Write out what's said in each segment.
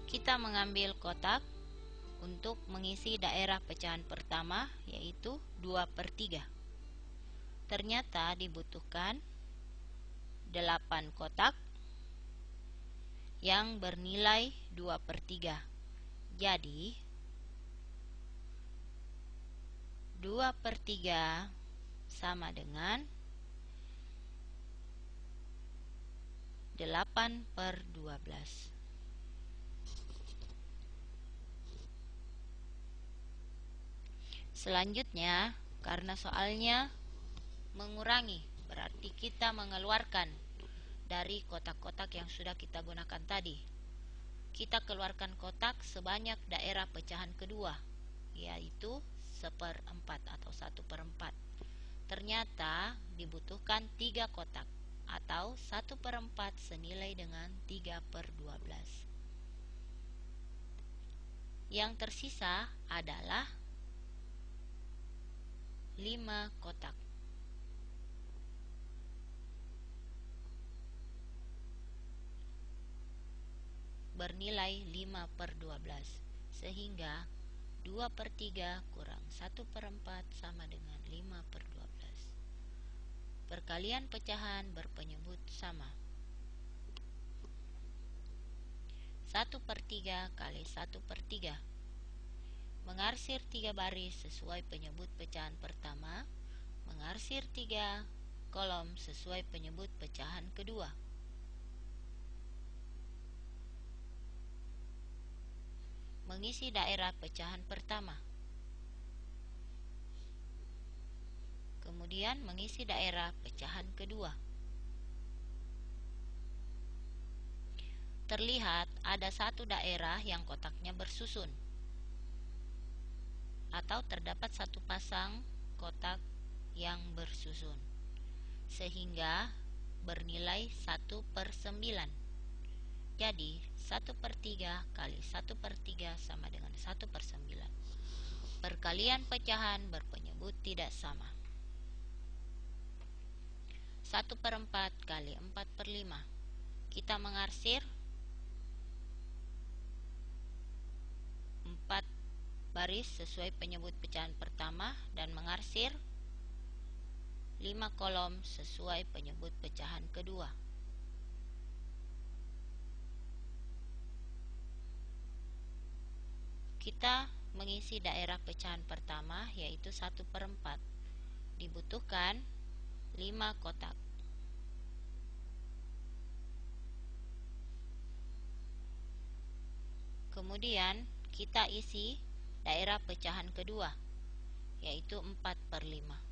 Kita mengambil kotak untuk mengisi daerah pecahan pertama, yaitu 2/3. Ternyata dibutuhkan 8 kotak yang bernilai 2/3. Jadi 2/3 sama dengan 8/12. Selanjutnya, karena soalnya mengurangi, berarti kita mengeluarkan dari kotak-kotak yang sudah kita gunakan tadi. Kita keluarkan kotak sebanyak daerah pecahan kedua, yaitu 1/4 atau 1/4. Ternyata dibutuhkan 3 kotak atau 1/4 senilai dengan 3/12. Yang tersisa adalah 5 kotak. Bernilai 5/12, sehingga 2/3 kurang 1/4 sama dengan 5/12. Perkalian pecahan berpenyebut sama. 1/3 kali 1/3. Mengarsir 3 baris sesuai penyebut pecahan pertama, mengarsir 3 kolom sesuai penyebut pecahan kedua. Mengisi daerah pecahan pertama. Kemudian mengisi daerah pecahan kedua. Terlihat ada satu daerah yang kotaknya bersusun, atau terdapat satu pasang kotak yang bersusun, sehingga bernilai 1/9. Jadi 1/3 kali 1/3 sama dengan 1/9. Perkalian pecahan berpenyebut tidak sama. 1/4 kali 4/5. Kita mengarsir 4 baris sesuai penyebut pecahan pertama dan mengarsir 5 kolom sesuai penyebut pecahan kedua. Kita mengisi daerah pecahan pertama, yaitu 1/4. Dibutuhkan 5 kotak. Kemudian kita isi daerah pecahan kedua, yaitu 4/5.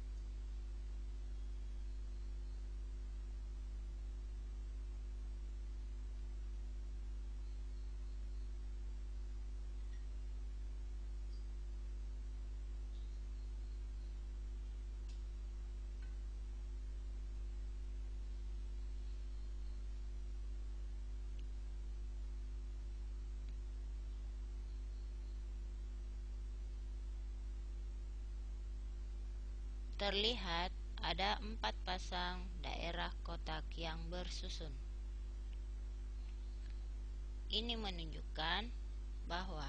Terlihat ada 4 pasang daerah kotak yang bersusun. Ini menunjukkan bahwa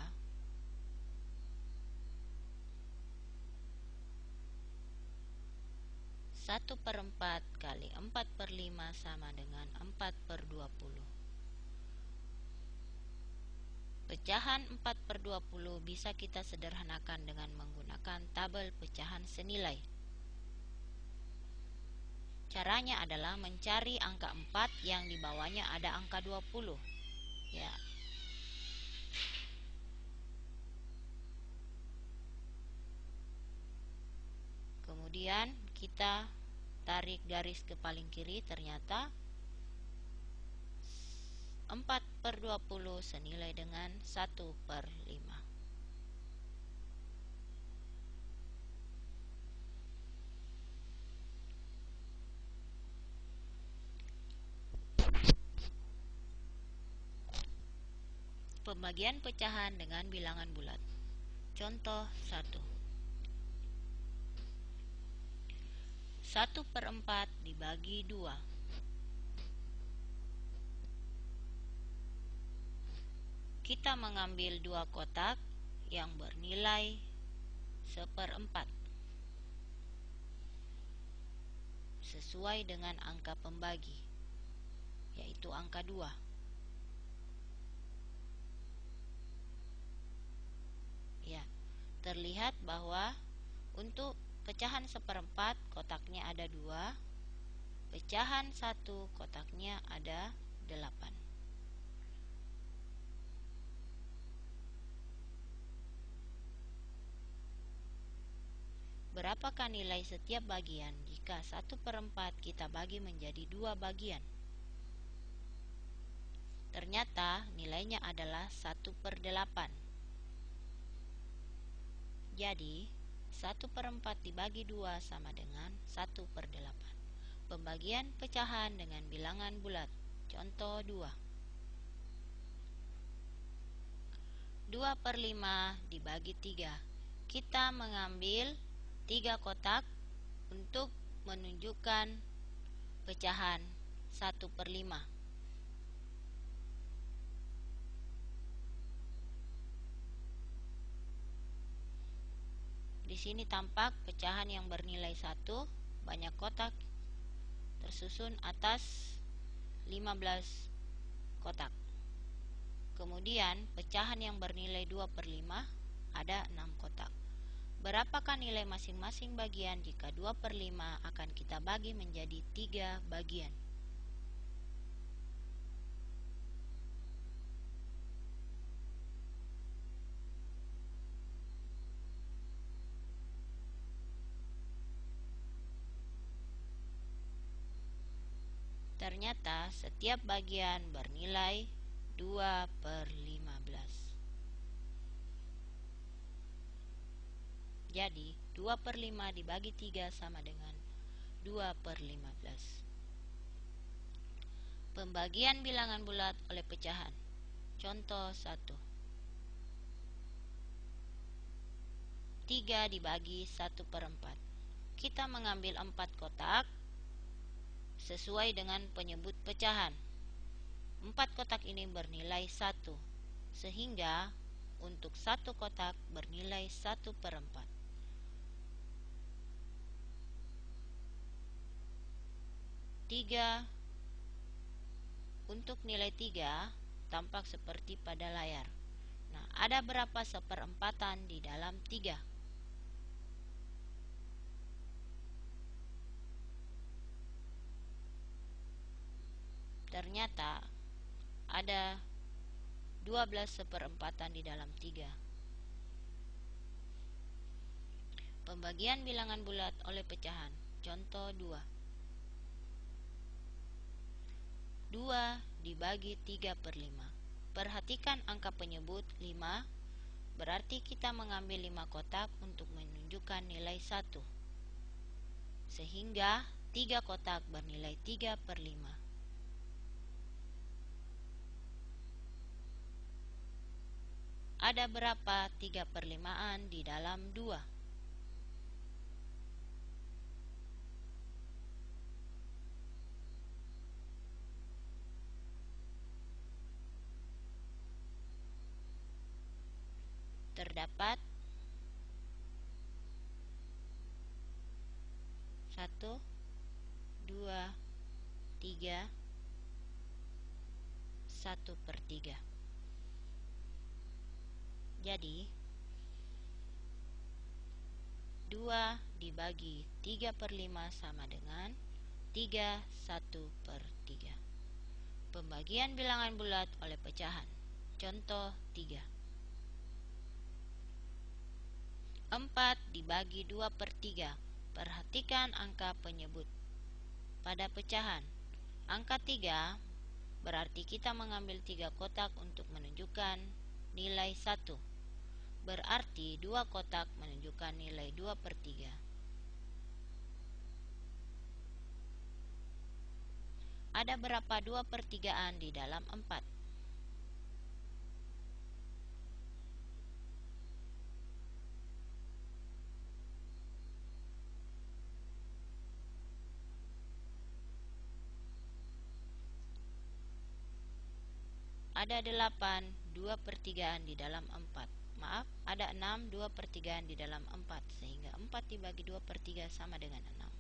satu per 4 kali 4/5 sama dengan 4/20. Pecahan 4/20 bisa kita sederhanakan dengan menggunakan tabel pecahan senilai. Caranya adalah mencari angka 4 yang di bawahnya ada angka 20. Ya. Kemudian kita tarik garis ke paling kiri, ternyata 4/20 senilai dengan 1/5. Pembagian pecahan dengan bilangan bulat. Contoh 1. 1/4 dibagi 2. kita mengambil 2 kotak yang bernilai 1/4 sesuai dengan angka pembagi, yaitu angka 2. Ya, terlihat bahwa untuk pecahan 1/4 kotaknya ada 2, pecahan 1 kotaknya ada 8. Berapakah nilai setiap bagian jika 1/4 kita bagi menjadi 2 bagian? Ternyata nilainya adalah 1/8. Jadi 1/4 dibagi 2 sama dengan 1/8. Pembagian pecahan dengan bilangan bulat. Contoh 2. 2/5 dibagi 3. Kita mengambil 3 kotak untuk menunjukkan pecahan 1/5. Di sini tampak pecahan yang bernilai 1, banyak kotak tersusun atas 15 kotak. Kemudian pecahan yang bernilai 2/5 ada 6 kotak. Berapakah nilai masing-masing bagian jika 2/5 akan kita bagi menjadi 3 bagian? Ternyata setiap bagian bernilai 2/15. Jadi 2/5 dibagi 3 sama dengan 2/15. Pembagian bilangan bulat oleh pecahan. Contoh 1. 3 dibagi 1/4. Kita mengambil 4 kotak sesuai dengan penyebut pecahan. 4 kotak ini bernilai 1, sehingga untuk 1 kotak bernilai 1/4. 3 untuk nilai 3 tampak seperti pada layar. Nah, ada berapa 1/4-an di dalam 3? Ternyata ada 12 1/4-an di dalam 3. Pembagian bilangan bulat oleh pecahan. Contoh 2. 2 dibagi 3/5. Perhatikan angka penyebut 5, berarti kita mengambil 5 kotak untuk menunjukkan nilai 1. Sehingga 3 kotak bernilai 3/5. Ada berapa 3/5-an di dalam 2? Terdapat 1, 2, 3, 1/3. Jadi 2 dibagi 3/5 sama dengan 3 1/3. Pembagian bilangan bulat oleh pecahan. Contoh 3. 4 dibagi 2/3. Perhatikan angka penyebut pada pecahan. Angka 3 berarti kita mengambil 3 kotak untuk menunjukkan nilai 1. Berarti 2 kotak menunjukkan nilai 2/3. Ada berapa 2/3-an di dalam 4? Ada 8 2/3 di dalam 4. Maaf, ada 6, 2/3 di dalam 4, sehingga 4 dibagi 2/3 sama dengan 6.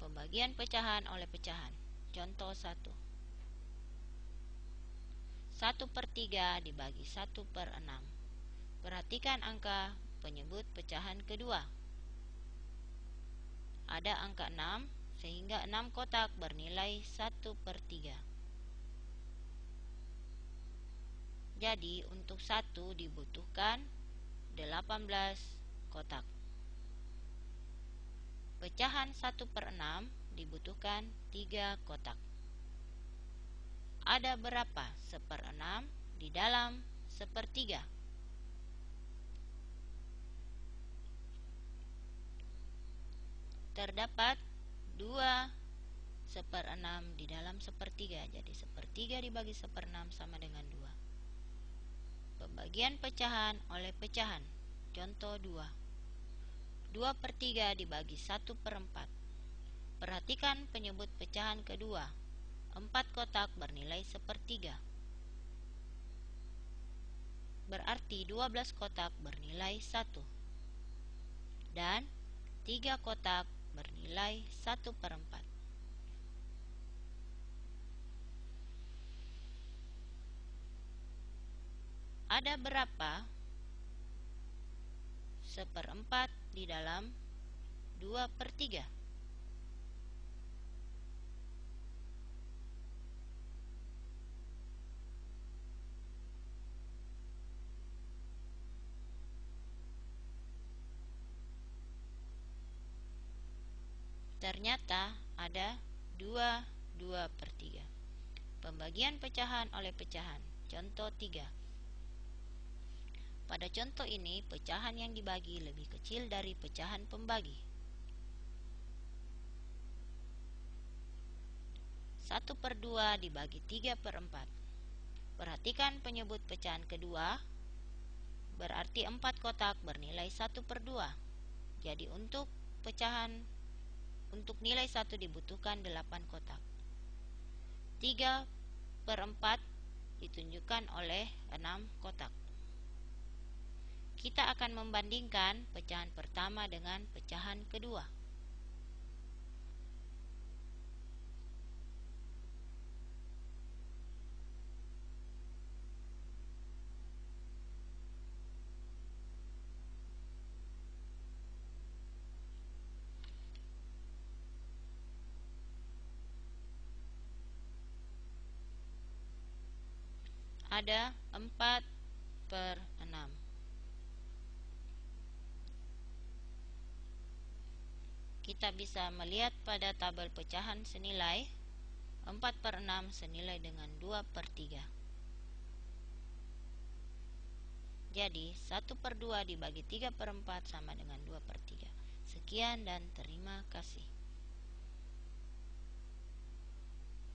Pembagian pecahan oleh pecahan. Contoh 1. 1/3 dibagi 1/6. Perhatikan angka penyebut pecahan kedua. Ada angka 6, sehingga 6 kotak bernilai 1/3. Jadi untuk 1 dibutuhkan 18 kotak. Pecahan 1/6 dibutuhkan 3 kotak. Ada berapa 1/6 di dalam 1/3? Terdapat 2 1/6 di dalam 1/3. Jadi 1/3 dibagi 1/6 sama dengan 2. Pembagian pecahan oleh pecahan. Contoh 2. 2/3 dibagi 1/4. Perhatikan penyebut pecahan kedua. 4 kotak bernilai 1/3. Berarti 12 kotak bernilai 1. Dan 3 kotak bernilai 1/4. Ada berapa 1/4 di dalam 2/3? Ternyata ada 2/3. Pembagian pecahan oleh pecahan. Contoh 3. Pada contoh ini, pecahan yang dibagi lebih kecil dari pecahan pembagi. 1/2 dibagi 3/4. Perhatikan penyebut pecahan kedua. Berarti 4 kotak bernilai 1/2. Jadi untuk nilai 1 dibutuhkan 8 kotak. 3/4 ditunjukkan oleh 6 kotak. Kita akan membandingkan pecahan pertama dengan pecahan kedua. Ada 4/6. Kita bisa melihat pada tabel pecahan senilai 4/6 senilai dengan 2/3. Jadi 1/2 dibagi 3/4 sama dengan 2/3. Sekian dan terima kasih.